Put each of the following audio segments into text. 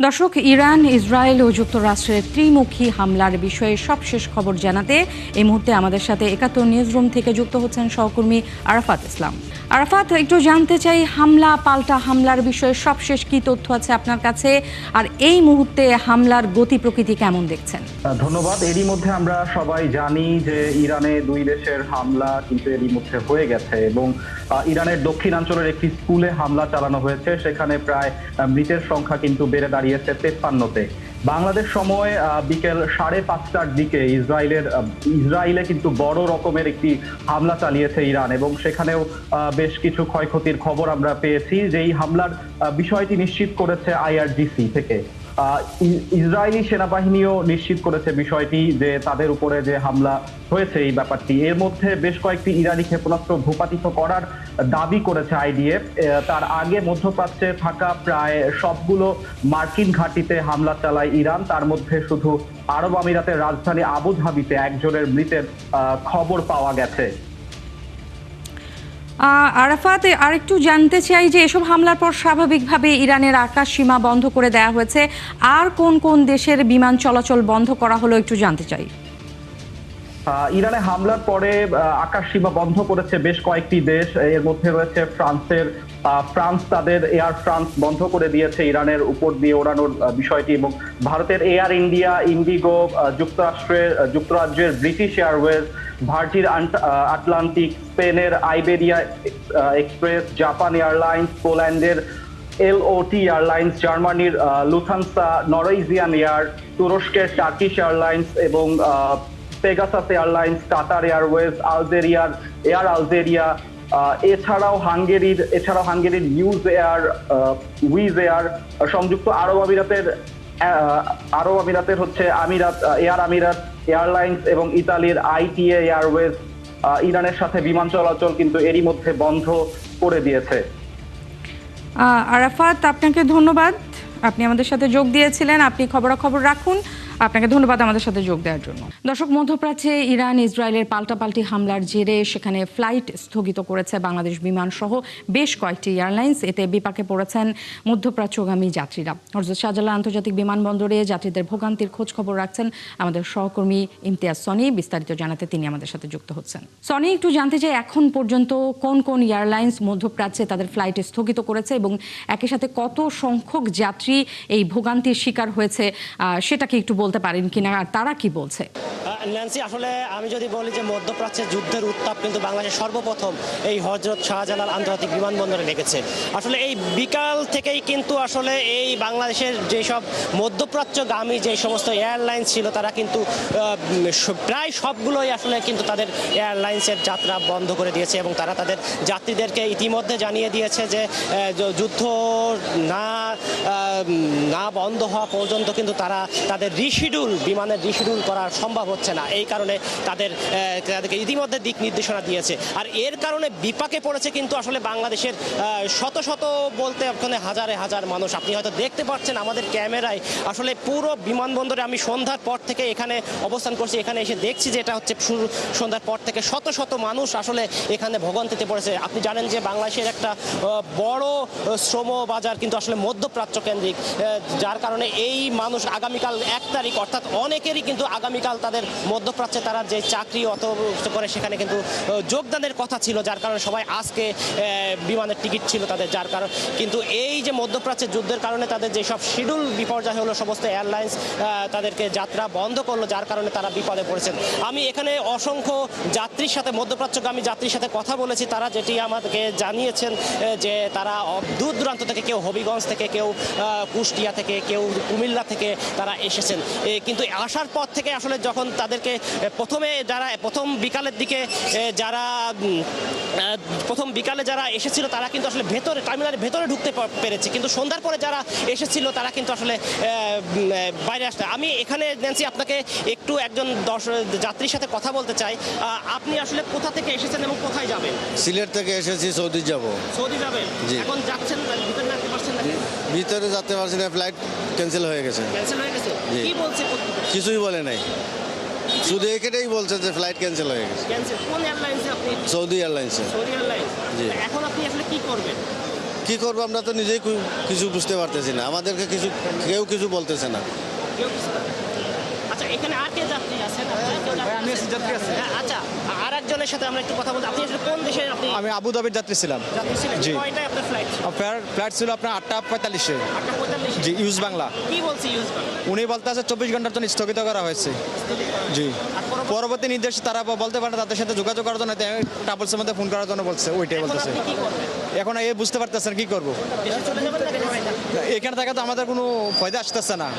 দর্শক, Iran, Israel ও যুক্তরাষ্ট্রের ত্রিমুখী হামলার বিষয়ে সবশেষ খবর জানাতে এই মুহূর্তে আমাদের সাথে ৭১ নিউজরুম থেকে যুক্ত হচ্ছেন সহকর্মী আরাফাত ইসলাম। আরাফাত, একটু জানতে চাই, হামলা পাল্টা হামলার বিষয়ে সবশেষ কি তথ্য আছে আপনার কাছে, আর এই মুহূর্তে হামলার গতি প্রকৃতি কেমন দেখছেন? ধন্যবাদ। এরই মধ্যে আমরা সবাই জানি যে ইরানে দুই দেশের হামলা কিন্তু এরই মধ্যে হয়ে গেছে এবং ইরানের দক্ষিণাঞ্চলের একটি স্কুলে হামলা চালানো হয়েছে। সেখানে প্রায় মৃতের সংখ্যা কিন্তু বেড়ে দাঁড়িয়েছে ৫৩-তে। বাংলাদেশ সময় বিকেল ৫:৩০টার দিকে ইসরায়েলে কিন্তু বড় রকমের একটি হামলা চালিয়েছে ইরান এবং সেখানেও বেশ কিছু ক্ষয়ক্ষতির খবর আমরা পেয়েছি। যেই হামলার বিষয়টি নিশ্চিত করেছে IRGC থেকে। ইসরায়েলি সেনাবাহিনীও নিশ্চিত করেছে বিষয়টি, যে তাদের উপরে যে হামলা হয়েছে এই ব্যাপারটি। এর মধ্যে বেশ কয়েকটি ইরানি ক্ষেপণাস্ত্র ভূপাতিত করার দাবি করেছে IDF। তার আগে মধ্যপ্রাচ্যে থাকা প্রায় সবগুলো মার্কিন ঘাঁটিতে হামলা চালায় ইরান। তার মধ্যে শুধু আরব আমিরাতের রাজধানী আবু ধাবিতে একজনের মৃতের খবর পাওয়া গেছে। আরাফাত, আরেকটু জানতে চাই যে এসব হামলার পর স্বাভাবিকভাবে ইরানের আকাশ সীমা বন্ধ করে দেওয়া হয়েছে, আর কোন কোন দেশের বিমান চলাচল বন্ধ করা হলো একটু জানতে চাই। ইরানে হামলার পরে আকাশ সীমা বন্ধ করেছে বেশ কয়েকটি দেশ। এর মধ্যে রয়েছে ফ্রান্স তাদের এয়ার ফ্রান্স বন্ধ করে দিয়েছে ইরানের উপর দিয়ে ওড়ানোর বিষয়টি, এবং ভারতের এয়ার ইন্ডিয়া, ইন্ডিগো, যুক্তরাজ্যের ব্রিটিশ এয়ারওয়েজ, ভার্জিন আটলান্টিক, স্পেনের আইবেরিয়া এক্সপ্রেস, জাপান এয়ারলাইন্স, পোল্যান্ডের LOT এয়ারলাইন্স, জার্মানির লুথানসা, নরওয়েজিয়ান এয়ার, তুরস্কের টার্কিশ এয়ারলাইন্স এবং Pegasus Airlines, Qatar Airways, Air Algeria, এছাড়াও হাঙ্গেরির ইউজ এয়ার, উইজ এয়ার, সংযুক্ত আরব আমিরাতের হচ্ছে এয়ার আমিরাত এয়ারলাইন্স এবং ইতালির ITA এয়ারওয়েজ ইরানের সাথে বিমান চলাচল কিন্তু এরই মধ্যে বন্ধ করে দিয়েছে। আরাফাত, আপনাকে ধন্যবাদ, আপনি আমাদের সাথে যোগ দিয়েছিলেন। আপনি খবরাখবর রাখুন। আপনাকে ধন্যবাদ আমাদের সাথে যোগ দেওয়ার জন্য। দর্শক, মধ্যপ্রাচ্যে ইরান ইসরায়েলের পাল্টাপাল্টি হামলার জেরে সেখানে ফ্লাইট স্থগিত করেছে বাংলাদেশ বিমান সহ বেশ কয়েকটি এয়ারলাইন্স। এতে বিপাকে পড়েছেন মধ্যপ্রাচ্যগামী যাত্রীরা। হযরত শাহজালাল আন্তর্জাতিক বিমানবন্দরে যাত্রীদের ভোগান্তির খোঁজ খবর রাখছেন আমাদের সহকর্মী ইমতিয়াজ সনি। বিস্তারিত জানাতে তিনি আমাদের সাথে যুক্ত হচ্ছেন। সনি, একটু জানতে চাই, এখন পর্যন্ত কোন কোন এয়ারলাইন্স মধ্যপ্রাচ্যে তাদের ফ্লাইট স্থগিত করেছে এবং একই সাথে কত সংখ্যক যাত্রী এই ভোগান্তির শিকার হয়েছে সেটাকে একটু বলতে পারেন কিনা, আর তারা কি বলছে? ন্যান্সি, আসলে আমি যদি বলি যে মধ্যপ্রাচ্যের যুদ্ধের উত্তাপ কিন্তু বাংলাদেশের সর্বপ্রথম এই হযরত শাহজালাল আন্তর্জাতিক বিমানবন্দরে লেগেছে। আসলে এই বিকাল থেকেই কিন্তু আসলে এই বাংলাদেশের যেসব মধ্যপ্রাচ্যগামী যে সমস্ত এয়ারলাইন্স ছিল তারা কিন্তু প্রায় সবগুলোই আসলে কিন্তু তাদের এয়ারলাইন্সের যাত্রা বন্ধ করে দিয়েছে এবং তারা তাদের যাত্রীদেরকে ইতিমধ্যে জানিয়ে দিয়েছে যে যুদ্ধ না বন্ধ হওয়া পর্যন্ত কিন্তু তাদের বিমানের রিশিডিউল করা সম্ভব হচ্ছে না। এই কারণে তাদেরকে ইতিমধ্যে দিক নির্দেশনা দিয়েছে। আর এর কারণে বিপাকে পড়েছে কিন্তু আসলে বাংলাদেশের শত শত বলতে ওখানে হাজার মানুষ। আপনি হয়তো দেখতে পাচ্ছেন আমাদের ক্যামেরায়, আসলে পুরো বিমানবন্দরে আমি সন্ধ্যার পর থেকে এখানে অবস্থান করছি। এখানে এসে দেখছি যে এটা হচ্ছে সন্ধ্যার পর থেকে শত মানুষ আসলে এখানে ভোগান্তিতে পড়েছে। আপনি জানেন যে বাংলাদেশের একটা বড় শ্রম বাজার কিন্তু আসলে মধ্যপ্রাচ্য কেন্দ্রিক, যার কারণে এই মানুষ আগামীকাল 1 তারিখ অর্থাৎ অনেকেরই কিন্তু আগামীকাল তাদের মধ্যপ্রাচ্যে তারা যে চাকরি করে সেখানে কিন্তু যোগদানের কথা ছিল, যার কারণে সবাই আজকে বিমানের টিকিট ছিল তাদের। যার কারণ কিন্তু এই যে মধ্যপ্রাচ্যের যুদ্ধের কারণে তাদের যেসব শিডিউল বিপর্যয় হলো, সমস্ত এয়ারলাইন্স তাদেরকে যাত্রা বন্ধ করলো, যার কারণে তারা বিপদে পড়েছেন। আমি এখানে অসংখ্য যাত্রীর সাথে, মধ্যপ্রাচ্যগামী যাত্রীর সাথে কথা বলেছি। তারা যেটি আমাদেরকে জানিয়েছেন যে তারা দূর দূরান্ত থেকে, কেউ হবিগঞ্জ থেকে, কেউ কুষ্টিয়া থেকে, কেউ কুমিল্লা থেকে তারা এসেছেন। কিন্তু আসার পর থেকে আসলে যখন তাদেরকে প্রথম বিকালে যারা এসেছিল তারা কিন্তু আসলে টার্মিনালের ভেতরে ঢুকতে পেরেছে, কিন্তু সন্ধ্যার পরে যারা এসেছিল তারা কিন্তু আসলে বাইরে আসতে। আমি এখানে ন্যান্সি আপনাকে একটু একজন যাত্রীর সাথে কথা বলতে চাই। আপনি আসলে কোথা থেকে এসেছেন এবং কোথায় যাবেন? সিলেট থেকে এসেছি, সৌদি যাব। সৌদি যাবেন? এখন যাচ্ছেন, ভিতরে যেতে পারছেন না? ভিতরে যেতে পারছি না, ফ্লাইট ক্যান্সেল হয়ে গেছে। কি বলছে? কিছুই বলে নাই, শুধু এটাই বলছে যে ফ্লাইট ক্যান্সেল হয়ে গেছে। কোন এয়ারলাইন্সে আপনি? সৌদি এয়ারলাইন্সে। Saudi Airlines. এখন আপনি আসলে কি করবেন? সৌদি এয়ারলাইন্সে। এখন আপনি আসলে কি করবেন? জি। এখন আপনি আসলে কি করবেন? কি করবো আমরা তো নিজেই কিছু বুঝতে পারতেছি না, আমাদেরকে কেউ কিছু বলতেছে না। আচ্ছা, এখানে আর কে যাত্রী আছেন? আমি যাত্রী আছি। আচ্ছা, আর একজনের সাথে আমরা একটু কথা বলতে, আপনি আসলে কোন দেশের আপনি আমি আবুধাবির যাত্রী ছিলাম। যাত্রী ছিলেন? জি। কয়টায় আপনার ফ্লাইট ছিল? ফ্লাইট ছিল আপনার 8:45-এ। 8:45 জি, ইউজ বাংলা। কি বলছি ইউজ বাংলা? উনি বলতে আছে 24 ঘন্টার জন্য স্থগিত করা হয়েছে। জি, আর পরবর্তী নির্দেশ তারা বলতে পারে তাদের সাথে যোগাযোগ করার জন্য ট্রাভেলসের মধ্যে ফোন করার জন্য বলছে, ওইটাই এখন বলতেছে। আপনি কি করবেন? এখন এই বুঝতে পারতেছেন কি করব। দেশে চলে যাবেন নাকি ঢাকায় থাকবেন? এখানে থাকা তো আমাদের কোনো ফায়দা আসতেছে না।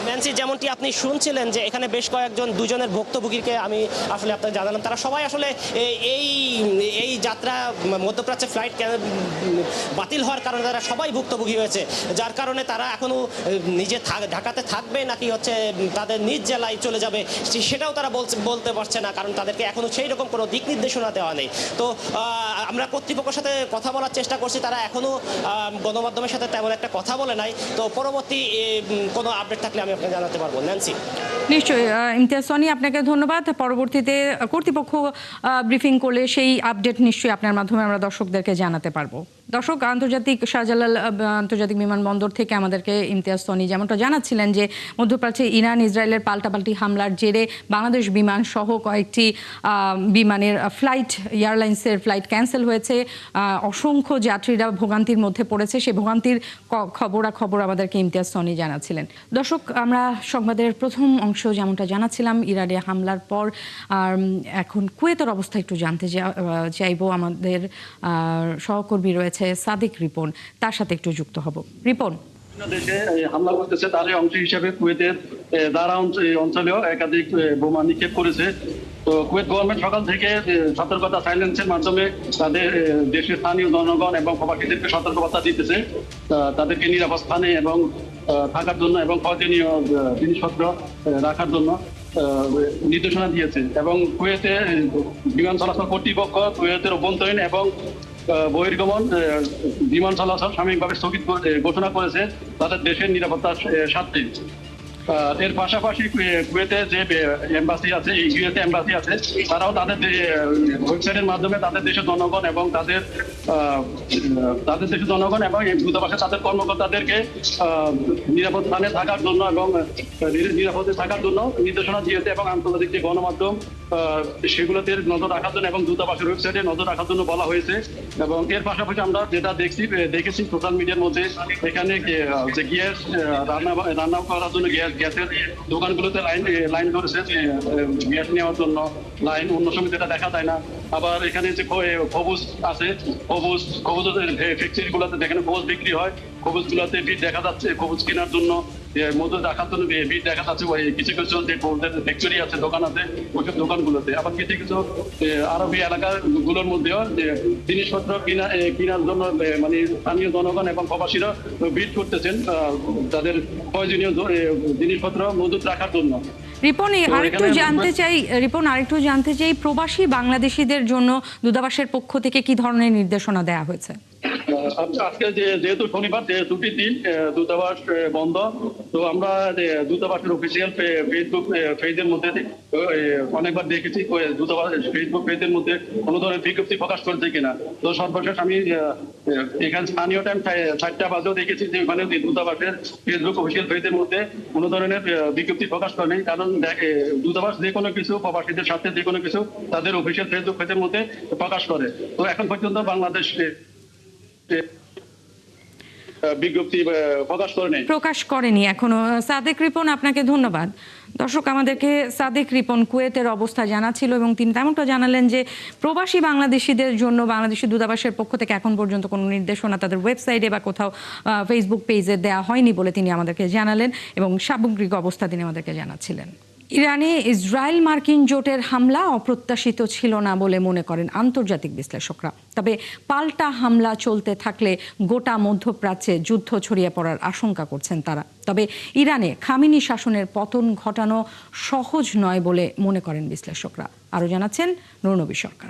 ন্যান্সি, যেমনটি আপনি শুনছিলেন যে এখানে বেশ কয়েকজন দুজনের ভুক্তভোগীকে আমি আসলে আপনাকে জানালাম, তারা সবাই আসলে এই যাত্রা মধ্যপ্রাচ্যে ফ্লাইট বাতিল হওয়ার কারণে তারা সবাই ভুক্তভোগী হয়েছে, যার কারণে তারা এখনও নিজে ঢাকাতে থাকবে নাকি হচ্ছে তাদের নিজ জেলায় চলে যাবে সেটাও তারা বলতে পারছে না, কারণ তাদেরকে এখনও সেই রকম কোনো দিক নির্দেশনা দেওয়া নেই। তো আমরা কর্তৃপক্ষের সাথে কথা বলার চেষ্টা করছি, তারা এখনও গণমাধ্যমের সাথে তেমন একটা কথা বলে নাই। তো পরবর্তী কোনো আপডেট থাকলে আমি আপনাকে জানাতে পারবো। ন্যান্সি। নিশ্চয়ই ইমতিয়াজ সনি, আপনাকে ধন্যবাদ। পরবর্তীতে কর্তৃপক্ষ ব্রিফিং করলে সেই আপডেট নিশ্চয়ই আপনার মাধ্যমে আমরা দর্শকদেরকে জানাতে পারবো। দর্শক, শাহজালাল আন্তর্জাতিক বিমানবন্দর থেকে আমাদেরকে ইমতিয়াজ সনি যেমনটা জানাচ্ছিলেন যে মধ্যপ্রাচ্যে ইরান ইসরায়েলের পাল্টাপাল্টি হামলার জেরে বাংলাদেশ বিমান সহ কয়েকটি বিমানের এয়ারলাইন্সের ফ্লাইট ক্যান্সেল হয়েছে। অসংখ্য যাত্রীরা ভোগান্তির মধ্যে পড়েছে। সেই ভোগান্তির খবর আমাদেরকে ইমতিয়াজ সনি জানাচ্ছিলেন। দর্শক, আমরা সংবাদের প্রথম অংশ যেমনটা জানাচ্ছিলাম ইরানে হামলার পর এখন কুয়েতের অবস্থা একটু জানতে চাইবো। আমাদের সহকর্মী রয়েছে সাদিক রিপন, তার সাথে একটু যুক্ত হব। রিপন। দেশে হামলা করতেছে তারই অংশ হিসেবে কুয়েতের দারা অঞ্চলেও একাধিক বোমা নিক্ষেপ করেছে। তো কুয়েত গভর্নমেন্ট সকাল থেকে সতর্কতা সাইলেন্সের মাধ্যমে তাদের দেশের স্থানীয় জনগণ এবং প্রবাসীদেরকে সতর্কবার্তা দিতেছে, তাদেরকে নিরাপদ স্থানে এবং থাকার জন্য এবং প্রয়োজনীয় জিনিসপত্র রাখার জন্য নির্দেশনা দিয়েছে। এবং কুয়েতে বিমান চলাচল কর্তৃপক্ষ কুয়েতের অভ্যন্তরীণ এবং বহির্গমন বিমান চলাচল সাময়িকভাবে স্থগিত ঘোষণা করেছে তাদের দেশের নিরাপত্তার স্বার্থে। এর পাশাপাশি কুয়েতে যে এম্বাসি আছে, ইউএসএ এম্বাসি আছে, তারাও তাদের ওয়েবসাইটের মাধ্যমে তাদের দেশের জনগণ এবং তাদের দেশের জনগণ এবং দূতাবাসে তাদের কর্মকর্তাদেরকে নিরাপদ স্থানে থাকার জন্য এবং নিরাপদে থাকার জন্য নির্দেশনা দিয়েছে এবং আন্তর্জাতিক যে গণমাধ্যম সেগুলোতে নজর রাখার জন্য এবং দূতাবাসের ওয়েবসাইটে নজর রাখার জন্য বলা হয়েছে। এবং এর পাশাপাশি আমরা যেটা দেখেছি সোশ্যাল মিডিয়ার মধ্যে এখানে যে গ্যাস রান্না করার জন্য গ্যাসের দোকানগুলোতে লাইন ধরেছে, গ্যাস নেওয়ার জন্য লাইন, অন্য সময় যেটা দেখা যায় না। আবার এখানে যে খবুজ আছে, খবুজের ফ্যাক্টরি গুলোতে যেখানে খবুজ বিক্রি হয়, খবুজ গুলোতে ভিড় দেখা যাচ্ছে খবুজ কেনার জন্য, মজুদ রাখার জন্য ভিড় দেখা যাচ্ছে কিছু কিছু যে ফ্যাক্টরি আছে, দোকান আছে, ওইসব দোকানগুলোতে। আবার কিছু কিছু আরবি এলাকাগুলোর মধ্যেও জিনিসপত্র কেনার জন্য মানে স্থানীয় জনগণ এবং প্রবাসীরা ভিড় করতেছেন তাদের প্রয়োজনীয় জিনিসপত্র মজুদ রাখার জন্য। রিপন, আরেকটু জানতে চাই প্রবাসী বাংলাদেশিদের জন্য দূতাবাসের পক্ষ থেকে কি ধরনের নির্দেশনা দেওয়া হয়েছে? আজকে যেহেতু শনিবার ছুটির দিন, দূতাবাস বন্ধ, তো আমরা দূতাবাসের অফিসিয়াল ফেসবুক পেজের মধ্যে অনেকবার দেখেছি দূতাবাস ফেসবুক পেজের মধ্যে কোনো ধরনের বিজ্ঞপ্তি প্রকাশ করেছে কিনা। তো সর্বশেষ আমি এখানে স্থানীয় টাইম 4টা বাজেও দেখেছি যে ওখানে দূতাবাসের ফেসবুক অফিসিয়াল পেজের মধ্যে কোনো ধরনের বিজ্ঞপ্তি প্রকাশ করে নেই, কারণ দূতাবাস যে কোনো কিছু প্রবাসীদের সাথে যে কোনো কিছু তাদের অফিসিয়াল ফেসবুক পেজের মধ্যে প্রকাশ করে। তো এখন পর্যন্ত বাংলাদেশ বিজ্ঞপ্তি প্রকাশ করেনি এখনো। সাদেক রিপন, আপনাকে ধন্যবাদ। দর্শক, আমাদেরকে সাদেক রিপন কুয়েতের অবস্থা জানাচ্ছিল এবং তিনি তেমনটা জানালেন যে প্রবাসী বাংলাদেশিদের জন্য বাংলাদেশি দূতাবাসের পক্ষ থেকে এখন পর্যন্ত কোনো নির্দেশনা তাদের ওয়েবসাইটে বা কোথাও ফেসবুক পেজে দেওয়া হয়নি বলে তিনি আমাদেরকে জানালেন এবং সামগ্রিক অবস্থা তিনি আমাদেরকে জানাচ্ছিলেন। ইরানে ইসরায়েল মার্কিন জোটের হামলা অপ্রত্যাশিত ছিল না বলে মনে করেন আন্তর্জাতিক বিশ্লেষকরা। তবে পাল্টা হামলা চলতে থাকলে গোটা মধ্যপ্রাচ্যে যুদ্ধ ছড়িয়ে পড়ার আশঙ্কা করছেন তারা। তবে ইরানে খামেনি শাসনের পতন ঘটানো সহজ নয় বলে মনে করেন বিশ্লেষকরা। আরও জানাচ্ছেন নুরনবী সরকার।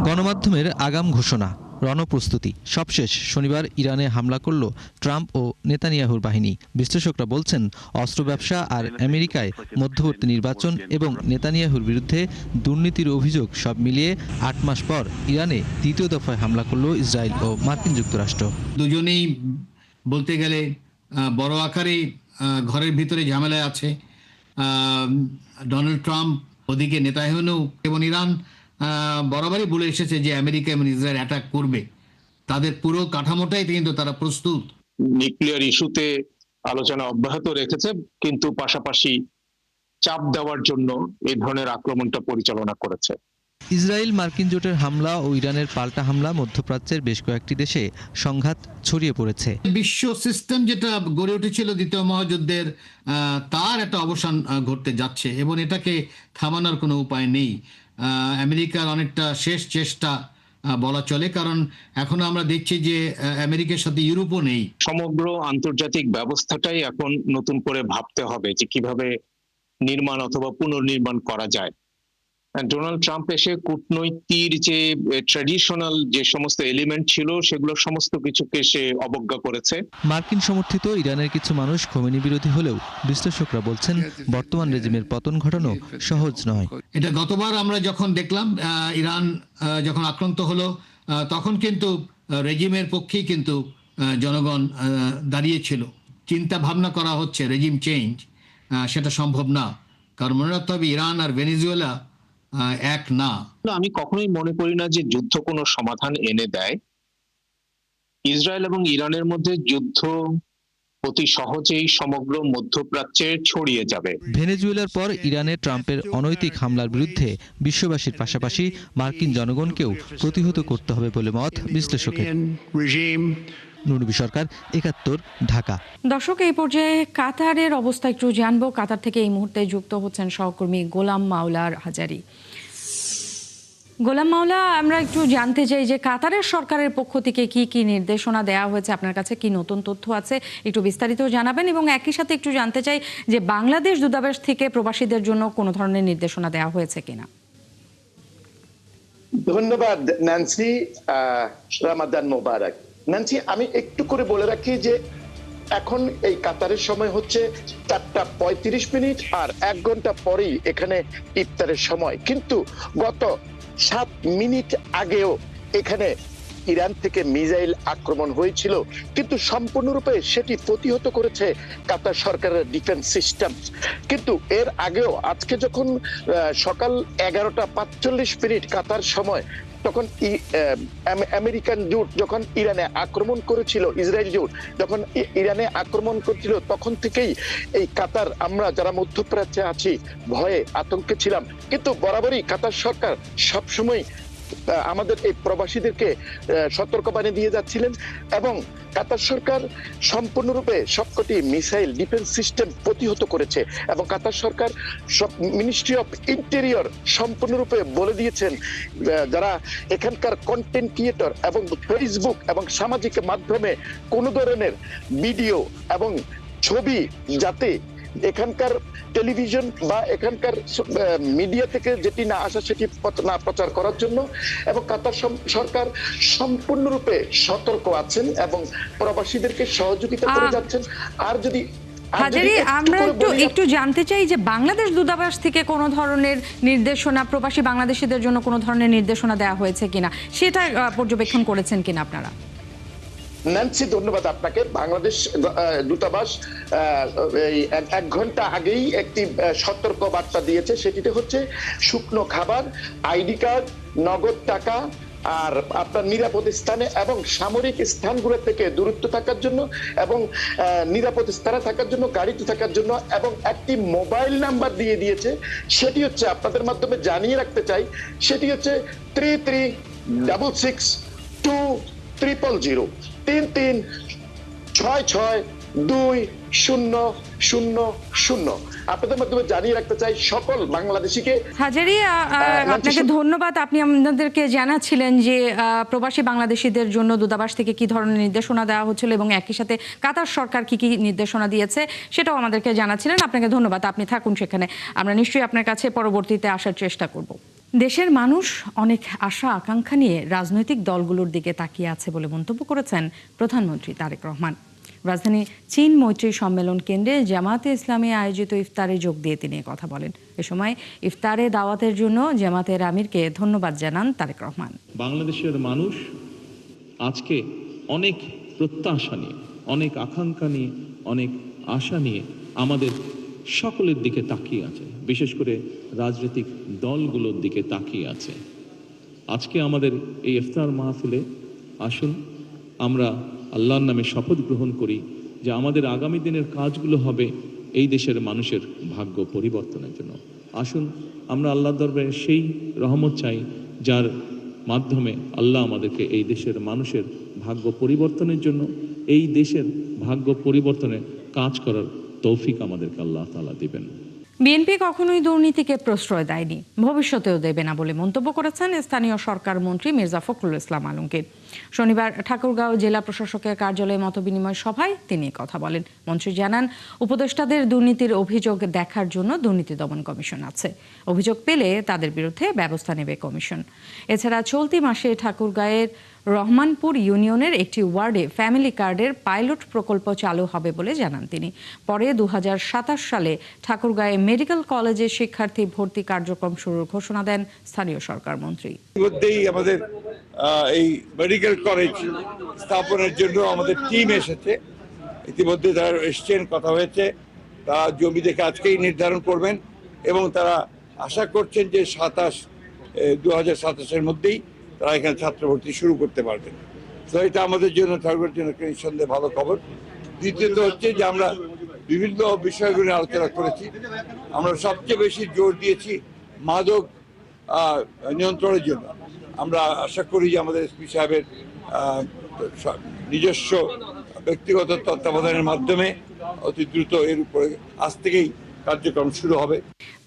গণমাধ্যমের আগাম ঘোষণা, রণপ্রস্তুতি সবশেষ। শনিবার ইরানে হামলা করল ট্রাম্প ও নেতানিয়াহুর বাহিনী। বিশ্লেষকরা বলছেন, অস্ত্র ব্যবসা আর আমেরিকায় মধ্যবর্তী নির্বাচন এবং নেতানিয়াহুর বিরুদ্ধে দুর্নীতির অভিযোগ সব মিলিয়ে ৮ মাস পর ইরানে দ্বিতীয় দফায় হামলা করল ইসরায়েল ও মার্কিন যুক্তরাষ্ট্র। দুজনেই বলতে গেলে বড় আকারে ঘরের ভিতরে ঝামেলায় আছে। ডোনাল্ড ট্রাম্প, ওদিকে নেতানিয়াহু এবং ইরান বরাবরই বলে এসেছে যে আমেরিকা এবং ইসরায়েল অ্যাটাক করবে। তাদের পুরো কাঠামোটাই কিন্তু তারা প্রস্তুত। নিউক্লিয়ার ইস্যুতে আলোচনা অব্যাহত রেখেছে, কিন্তু পাশাপাশি চাপ দেওয়ার জন্য এই ধরনের আক্রমণটা পরিচালনা করেছে। ইসরায়েল মার্কিন জোটের হামলা ও ইরানের পাল্টা হামলা মধ্যপ্রাচ্যের বেশ কয়েকটি দেশে সংঘাত ছড়িয়ে পড়েছে। বিশ্ব সিস্টেম যেটা গড়ে উঠেছিল দ্বিতীয় মহাযুদ্ধের, তার একটা অবসান ঘটতে যাচ্ছে এবং এটাকে থামানোর কোনো উপায় নেই। আমেরিকার অনেকটা শেষ চেষ্টা বলা চলে, কারণ এখন আমরা দেখছি যে আমেরিকার সাথে ইউরোপও নেই। সমগ্র আন্তর্জাতিক ব্যবস্থাটাই এখন নতুন করে ভাবতে হবে যে কিভাবে নির্মাণ অথবা পুনর্নির্মাণ করা যায়। ডোনাল্ড ট্রাম্প এসে কূটনৈতিক যে ট্র্যাডিশনাল যে সমস্ত এলিমেন্ট ছিল সেগুলো সমস্ত কিছুকে সে অবজ্ঞা করেছে। মার্কিন সমর্থিত ইরানের কিছু মানুষ খোমেনি বিরোধী হলেও বিশ্লেষকরা বলছেন, বর্তমান রেজিমের পতন ঘটানো সহজ নয়। এটা গতবার আমরা যখন দেখলাম ইরান যখন আক্রান্ত হলো, তখন কিন্তু রেজিমের পক্ষেই কিন্তু জনগণ দাঁড়িয়েছিল। চিন্তা ভাবনা করা হচ্ছে রেজিম চেঞ্জ, সেটা সম্ভব না, কারণ মনে রাখতে হবে ইরান আর ভেনেজুয়েলা এক না। আমি কখনোই মনে করি না যে যুদ্ধ কোনো সমাধান এনে দেয়। ইসরায়েল এবং ইরানের মধ্যে যুদ্ধ অতি সহজেই সমগ্র মধ্যপ্রাচ্যে ছড়িয়ে যাবে। ভেনেজুয়েলার পর ইরানে ট্রাম্পের অনৈতিক হামলার বিরুদ্ধে বিশ্ববাসীর পাশাপাশি মার্কিন জনগণকেও প্রতিহত করতে হবে বলে মত বিশ্লেষকের। নুরনবী সরকার, ৭১, ঢাকা। দর্শক, এই পর্যায়ে কাতারের অবস্থা একটু জানবো। কাতার থেকে এই মুহূর্তে যুক্ত হচ্ছেন সহকর্মী গোলাম মাওলার হাজারি। গোলাম মাওলা, আমরা একটু জানতে চাই যে কাতারের সরকারের পক্ষ থেকে কি কি নির্দেশনা দেওয়া হয়েছে, আপনার কাছে কি নতুন তথ্য আছে একটু বিস্তারিত জানাবেন, এবং একই সাথে একটু জানতে চাই যে বাংলাদেশ দূতাবাস থেকে প্রবাসীদের জন্য কোনো ধরনের নির্দেশনা দেওয়া হয়েছে কিনা। ধন্যবাদ ন্যান্সি। রামাদান মোবারক। ন্যান্সি, আমি একটু করে বলে রাখি যে এখন এই কাতারের সময় হচ্ছে ৪:৩৫ আর ১ ঘন্টা পরেই এখানে ইফতারের সময়, কিন্তু গত ৭ মিনিট আগেও এখানে ইরান থেকে মিসাইল আক্রমণ হয়েছিল, কিন্তু সম্পূর্ণরূপে সেটি প্রতিহত করেছে কাতার সরকারের ডিফেন্স সিস্টেম। কিন্তু এর আগেও আজকে যখন সকাল ১১:৪৫ কাতার সময়, তখন আমেরিকান জোট যখন ইরানে আক্রমণ করেছিল, ইসরায়েল জোট যখন ইরানে আক্রমণ করেছিল, তখন থেকেই এই কাতার, আমরা যারা মধ্যপ্রাচ্যে আছি, ভয়ে আতঙ্কে ছিলাম। কিন্তু বরাবরই কাতার সরকার সবসময় আমাদের এই প্রবাসীদেরকে সতর্কবাণী দিয়ে যাচ্ছিলেন, এবং কাতার সরকার সম্পূর্ণরূপে সবকটি মিসাইল ডিফেন্স সিস্টেম প্রতিহত করেছে। এবং কাতার সরকার মিনিস্ট্রি অফ ইন্টেরিয়র সম্পূর্ণরূপে বলে দিয়েছেন যারা এখানকার কন্টেন্ট ক্রিয়েটর এবং ফেসবুক এবং সামাজিক মাধ্যমে কোনো ধরনের ভিডিও এবং ছবি যাতে এখানকার টেলিভিশন বা এখানকার মিডিয়া থেকে যেটি না আসা সেটি না প্রচার করার জন্য, এবং কাতার সরকার সম্পূর্ণরূপে সতর্ক আছেন এবং প্রবাসীদেরকে সহযোগিতা করে যাচ্ছেন। আর যদি হাজারি, আমরা একটু জানতে চাই যে বাংলাদেশ দূতাবাস থেকে কোনো ধরনের নির্দেশনা, প্রবাসী বাংলাদেশিদের জন্য কোনো ধরনের নির্দেশনা দেওয়া হয়েছে কিনা, সেটা পর্যবেক্ষণ করেছেন কিনা আপনারা? ন্যান্সি, ধন্যবাদ আপনাকে। বাংলাদেশ দূতাবাস ১ ঘন্টা আগেই একটি সতর্ক বার্তা দিয়েছে। সেটিতে হচ্ছে শুকনো খাবার, আইডি কার্ড, নগদ টাকা, আর আপনার নিরাপদ স্থানে এবং সামরিক স্থানগুলো থেকে দূরত্ব থাকার জন্য, এবং নিরাপদ স্থানে থাকার জন্য, গাড়িতে থাকার জন্য, এবং একটি মোবাইল নাম্বার দিয়ে দিয়েছে। সেটি হচ্ছে আপনাদের মাধ্যমে জানিয়ে রাখতে চাই, সেটি হচ্ছে 33262000 33662000। আপনাদের মাধ্যমে জানিয়ে রাখতে চাই সকল বাংলাদেশিকে। হাজারি, আপনাকে ধন্যবাদ। আপনি আমাদেরকে জানাচ্ছিলেন যে প্রবাসী বাংলাদেশিদের জন্য দূতাবাস থেকে কি ধরনের নির্দেশনা দেওয়া হচ্ছিল এবং একই সাথে কাতার সরকার কি কি নির্দেশনা দিয়েছে সেটাও আমাদেরকে জানাচ্ছিলেন। আপনাকে ধন্যবাদ, আপনি থাকুন সেখানে। আমরা নিশ্চয়ই আপনার কাছে পরবর্তীতে আসার চেষ্টা করব। দেশের মানুষ অনেক আশা আকাঙ্ক্ষা নিয়ে রাজনৈতিক দলগুলোর দিকে তাকিয়ে আছে বলে মন্তব্য করেছেন প্রধানমন্ত্রী তারেক রহমান। রাজধানী চীন মৈত্রী সম্মেলন কেন্দ্রে জামায়াতে ইসলামী আয়োজিত ইফতারে যোগ দিয়ে তিনি কথা বলেন। এ সময় ইফতারে দাওয়াতের জন্য জামায়াতের আমিরকে ধন্যবাদ জানান তারেক রহমান। বাংলাদেশের মানুষ আজকে অনেক প্রত্যাশা নিয়ে, অনেক আকাঙ্ক্ষা নিয়ে, অনেক আশা নিয়ে আমাদের সকলের দিকে তাকিয়ে আছে, বিশেষ করে রাজনৈতিক দলগুলোর দিকে তাকিয়ে আছে। আজকে আমাদের এই ইফতার মাহফিলে আসুন আমরা আল্লাহর নামে শপথ গ্রহণ করি যে আমাদের আগামী দিনের কাজগুলো হবে এই দেশের মানুষের ভাগ্য পরিবর্তনের জন্য। আসুন আমরা আল্লাহর দরবারে সেই রহমত চাই যার মাধ্যমে আল্লাহ আমাদেরকে এই দেশের মানুষের ভাগ্য পরিবর্তনের জন্য, এই দেশের ভাগ্য পরিবর্তনে কাজ করার তৌফিক আমাদেরকে আল্লাহ তাআলা দিবেন। বিএনপি কখনোই দুর্নীতিকে প্রশ্রয় দেয়নি, ভবিষ্যতেও দেবে না বলে মন্তব্য করেছেন স্থানীয় সরকার মন্ত্রী মির্জা ফখরুল ইসলাম আলমগীর। শনিবার ঠাকুরগাঁও জেলা প্রশাসকের কার্যালয়ে মতবিনিময় সভায় তিনি কথা বলেন। মন্ত্রী জানান, উপদেষ্টাদের দুর্নীতির অভিযোগ দেখার জন্য দুর্নীতি দমন কমিশন আছে। অভিযোগ পেলে তাদের বিরুদ্ধে ব্যবস্থা নেবে কমিশন। এছাড়া চলতি মাসে ঠাকুরগাঁয়ের রহমানপুর ইউনিয়নের একটি ওয়ার্ডে ফ্যামিলি কার্ডের পাইলট প্রকল্প চালু হবে বলে জানান তিনি। পরে 2027 সালে ঠাকুরগাঁয়ে মেডিকেল কলেজে শিক্ষার্থী ভর্তি কার্যক্রম শুরুর ঘোষণা দেন স্থানীয় সরকার মন্ত্রী। ইতিমধ্যেই আমাদের এই মেডিকেল কলেজ স্থাপনের জন্য আমাদের টিম এসেছে, ইতিমধ্যে তারা এসছেন, কথা হয়েছে, তারা জমি দেখে আজকেই নির্ধারণ করবেন এবং তারা আশা করছেন যে 2027-এর মধ্যেই তারা এখানে ছাত্র ভর্তি শুরু করতে পারবেন। তো এটা আমাদের জন্য ঠাকুরের জন্য নিঃসন্দেহে ভালো খবর। দ্বিতীয়ত হচ্ছে যে আমরা বিভিন্ন বিষয়গুলো আলোচনা করেছি। আমরা সবচেয়ে বেশি জোর দিয়েছি মাদক নিয়ন্ত্রণের জন্য। আমরা আশা করি যে আমাদের এসপি সাহেবের নিজস্ব ব্যক্তিগত তত্ত্বাবধানের মাধ্যমে অতি দ্রুত এর উপরে আজ থেকেই কার্যক্রম শুরু হবে।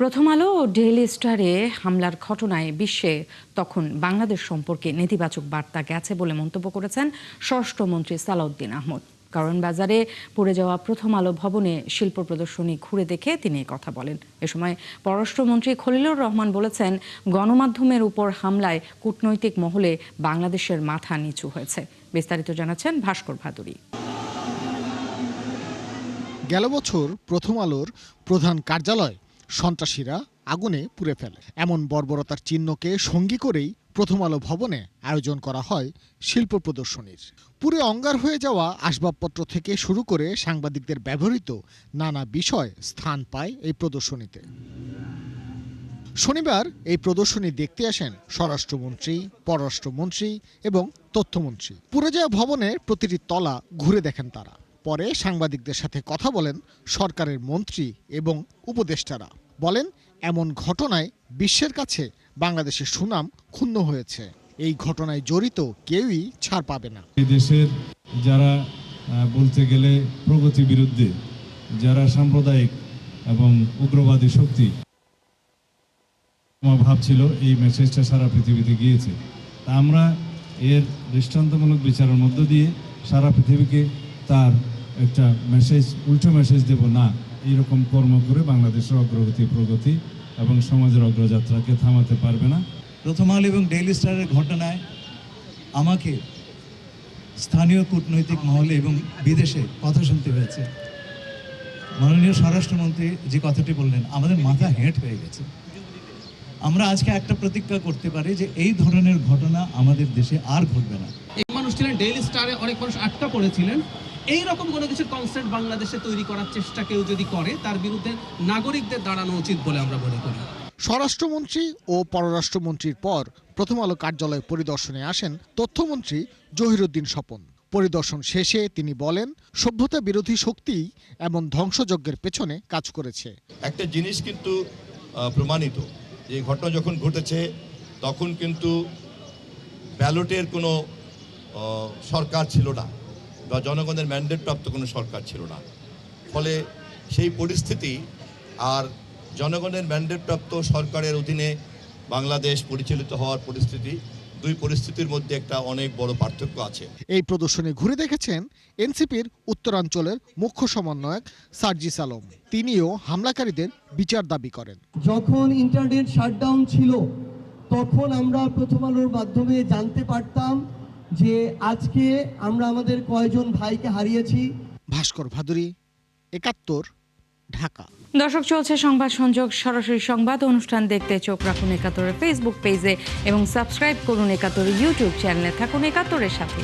প্রথম আলো ও ডেইলি স্টারে হামলার ঘটনায় বিশ্বে তখন বাংলাদেশ সম্পর্কে নেতিবাচক বার্তা গেছে বলে মন্তব্য করেছেন স্বরাষ্ট্রমন্ত্রী সালাউদ্দিন আহমদ। কারণ বাজারে পড়ে যাওয়া প্রথম আলো ভবনে শিল্প প্রদর্শনী ঘুরে দেখে তিনি কথা বলেন। এ সময় পররাষ্ট্রমন্ত্রী খলিলুর রহমান বলেছেন, গণমাধ্যমের উপর হামলায় কূটনৈতিক মহলে বাংলাদেশের মাথা নিচু হয়েছে। বিস্তারিত জানাচ্ছেন ভাস্কর ভাদুরী। গেল বছর প্রথম আলোর প্রধান কার্যালয় সন্ত্রাসীরা আগুনে পুড়ে ফেলে। এমন বর্বরতার চিহ্নকে সঙ্গী করেই প্রথম আলো ভবনে আয়োজন করা হয় শিল্প প্রদর্শনীর। পুরে অঙ্গার হয়ে যাওয়া আসবাবপত্র থেকে শুরু করে সাংবাদিকদের ব্যবহৃত নানা বিষয় স্থান পায় এই প্রদর্শনীতে। শনিবার এই প্রদর্শনী দেখতে আসেন স্বরাষ্ট্রমন্ত্রী, পররাষ্ট্রমন্ত্রী এবং তথ্যমন্ত্রী। পুড়ে যাওয়া ভবনের প্রতিটি তলা ঘুরে দেখেন তারা। পরে সাংবাদিকদের সাথে কথা বলেন সরকারের মন্ত্রী এবং উপদেষ্টারা। বলেন, এমন ঘটনায় বিশ্বের কাছে বাংলাদেশের সুনাম ক্ষুণ্ণ হয়েছে। এই ঘটনায় জড়িত কেউই ছাড় পাবে না। এই দেশের যারা বলতে গেলে প্রগতি বিরুদ্ধে, যারা সাম্প্রদায়িক এবং উগ্রবাদী শক্তি ভাবছিল, এই মেসেজটা সারা পৃথিবীতে গিয়েছে। তা আমরা এর দৃষ্টান্তমূলক বিচারের মধ্য দিয়ে সারা পৃথিবীকে তার একটা মেসেজ, উল্টো মেসেজ দেব না, এইরকম কর্ম করে বাংলাদেশের অগ্রগতি, প্রগতি এবং সমাজের অগ্রযাত্রাকে থামাতে পারবে না। প্রথম আলো এবং ডেইলি স্টারের ঘটনায় আমাকে স্থানীয় কূটনৈতিক মহলে এবং বিদেশে কথা শুনতে হয়েছে। মাননীয় স্বরাষ্ট্রমন্ত্রী যে কথাটি বললেন, আমাদের মাথা হেঁট হয়ে গেছে। আমরা আজকে একটা প্রতিজ্ঞা করতে পারি যে এই ধরনের ঘটনা আমাদের দেশে আর ঘটবে না। এই মানুষ ছিলেন ডেইলি স্টারে, অনেক মানুষ আটকা পড়েছিলেন। এইরকম কোনো কিছু কনসেপ্ট বাংলাদেশে তৈরি করার চেষ্টা কেউ যদি করে, তার বিরুদ্ধে নাগরিকদের দাঁড়ানো উচিত বলে আমরা মনে করি। স্বরাষ্ট্রমন্ত্রী ও পররাষ্ট্রমন্ত্রীর পর প্রথম আলো কার্যালয় পরিদর্শনে আসেন তথ্যমন্ত্রী জহিরুদ্দিন স্বপন। পরিদর্শন শেষে তিনি বলেন, সভ্যতা বিরোধী শক্তি এমন ধ্বংসযজ্ঞের পেছনে কাজ করেছে। একটা জিনিস কিন্তু প্রমাণিত, যে ঘটনা যখন ঘটেছে তখন কিন্তু ব্যালটের কোনো সরকার ছিল না বা জনগণের ম্যান্ডেট প্রাপ্ত কোনো সরকার ছিল না। ফলে সেই পরিস্থিতি আর জনগণের ম্যান্ডেট প্রাপ্ত সরকারের অধীনে বাংলাদেশ পরিচালিত হওয়ার পরিস্থিতি, দুই পরিস্থিতির মধ্যে একটা অনেক বড় পার্থক্য আছে। এই প্রদর্শনী ঘুরে দেখেছেন এনসিপির উত্তরাঞ্চলের মুখ্য সমন্বয়ক সার্জিস আলম। তিনিও হামলাকারীদের বিচার দাবি করেন। যখন ইন্টারনেট শাটডাউন ছিল, তখন আমরা প্রথম আলোর মাধ্যমে জানতে পারতাম যে আজকে আমরা আমাদের কয়জন ভাইকে হারিয়েছি। ভাস্কর ভাদুরী, ৭১, ঢাকা। দর্শক, চলছে সংবাদ সংযোগ, সরাসরি সংবাদ অনুষ্ঠান দেখতে চোখ রাখুন ৭১-এর ফেসবুক পেজে এবং সাবস্ক্রাইব করুন ৭১-এর ইউটিউব চ্যানেলে। থাকুন ৭১-এর সাথে।